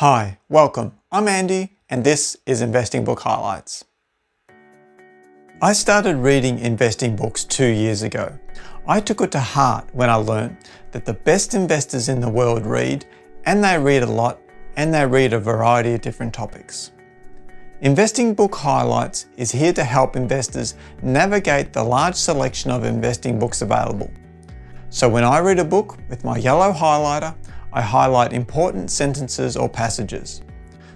Hi, welcome. I'm Andy and this is Investing Book Highlights. I started reading investing books 2 years ago. I took it to heart when I learned that the best investors in the world read, and they read a lot, and they read a variety of different topics. Investing Book Highlights is here to help investors navigate the large selection of investing books available. So when I read a book with my yellow highlighter, I highlight important sentences or passages.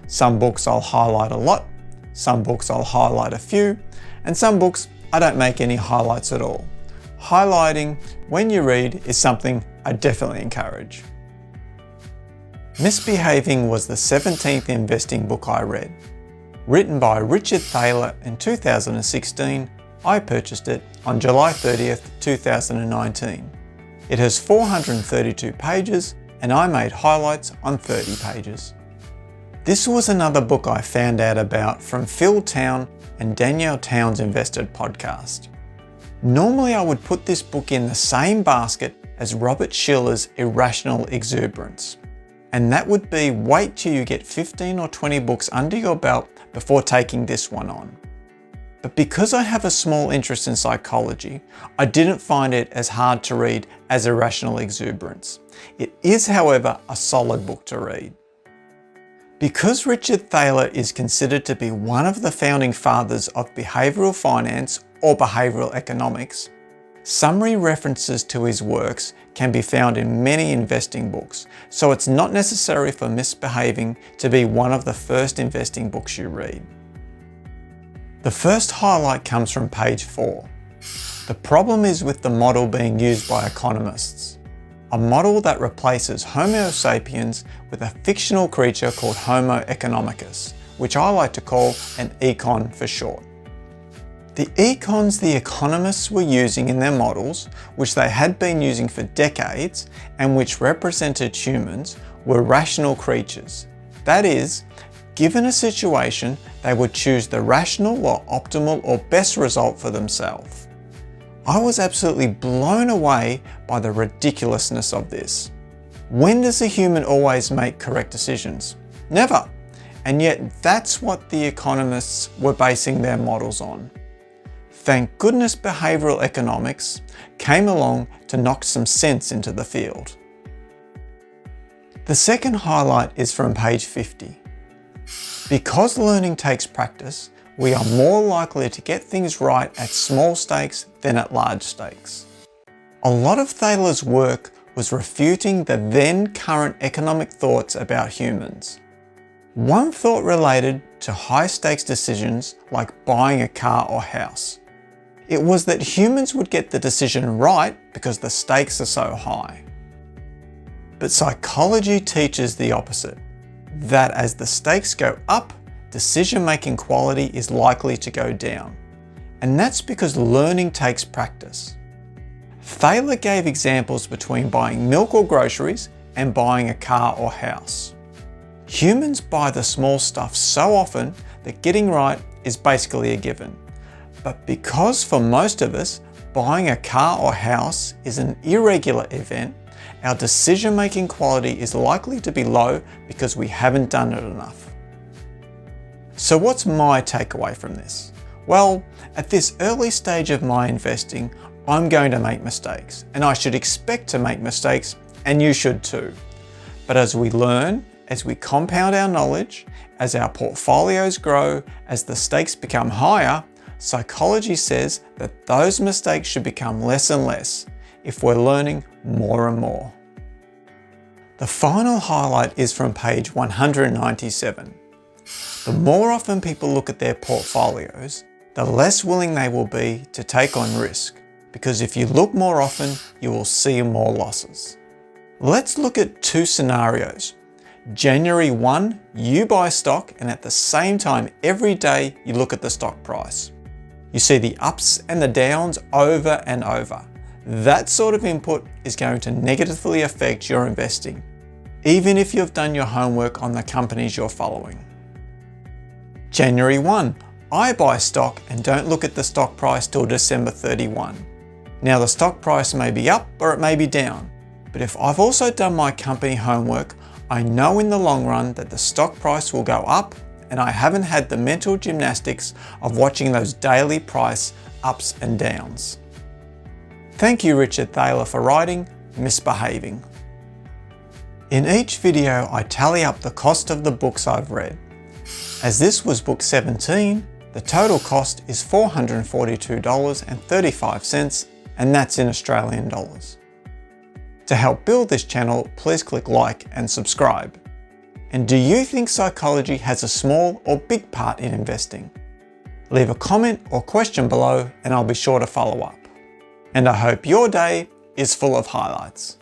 Some books I'll highlight a lot, some books I'll highlight a few, and some books I don't make any highlights at all. Highlighting when you read is something I definitely encourage. Misbehaving was the 17th investing book I read. Written by Richard Thaler in 2016, I purchased it on July 30th, 2019. It has 432 pages and I made highlights on 30 pages. This was another book I found out about from Phil Town and Danielle Town's Invested podcast. Normally I would put this book in the same basket as Robert Schiller's Irrational Exuberance. And that would be wait till you get 15 or 20 books under your belt before taking this one on. But because I have a small interest in psychology, I didn't find it as hard to read as Irrational Exuberance. It is, however, a solid book to read. Because Richard Thaler is considered to be one of the founding fathers of behavioural finance or behavioural economics, summary references to his works can be found in many investing books, so it's not necessary for Misbehaving to be one of the first investing books you read. The first highlight comes from page 4. The problem is with the model being used by economists. A model that replaces Homo sapiens with a fictional creature called Homo economicus, which I like to call an econ for short. The econs the economists were using in their models, which they had been using for decades and which represented humans, were rational creatures. That is, given a situation, they would choose the rational or optimal or best result for themselves. I was absolutely blown away by the ridiculousness of this. When does a human always make correct decisions? Never. And yet that's what the economists were basing their models on. Thank goodness behavioural economics came along to knock some sense into the field. The second highlight is from page 50. Because learning takes practice, we are more likely to get things right at small stakes than at large stakes. A lot of Thaler's work was refuting the then current economic thoughts about humans. One thought related to high stakes decisions like buying a car or house. It was that humans would get the decision right because the stakes are so high. But psychology teaches the opposite. That as the stakes go up, decision-making quality is likely to go down. And that's because learning takes practice. Thaler gave examples between buying milk or groceries and buying a car or house. Humans buy the small stuff so often that getting right is basically a given. But because for most of us, buying a car or house is an irregular event, our decision-making quality is likely to be low because we haven't done it enough. So what's my takeaway from this? Well, at this early stage of my investing, I'm going to make mistakes, and I should expect to make mistakes, and you should too. But as we learn, as we compound our knowledge, as our portfolios grow, as the stakes become higher, psychology says that those mistakes should become less and less if we're learning more and more. The final highlight is from page 197. The more often people look at their portfolios, the less willing they will be to take on risk, because if you look more often, you will see more losses. Let's look at two scenarios. January 1, you buy stock, and at the same time every day you look at the stock price. You see the ups and the downs over and over. That sort of input is going to negatively affect your investing, even if you've done your homework on the companies you're following. January 1, I buy stock and don't look at the stock price till December 31. Now the stock price may be up or it may be down, but if I've also done my company homework, I know in the long run that the stock price will go up, and I haven't had the mental gymnastics of watching those daily price ups and downs. Thank you, Richard Thaler, for writing Misbehaving. In each video, I tally up the cost of the books I've read. As this was book 17, the total cost is $442.35, and that's in Australian dollars. To help build this channel, please click like and subscribe. And do you think psychology has a small or big part in investing? Leave a comment or question below and I'll be sure to follow up. And I hope your day is full of highlights.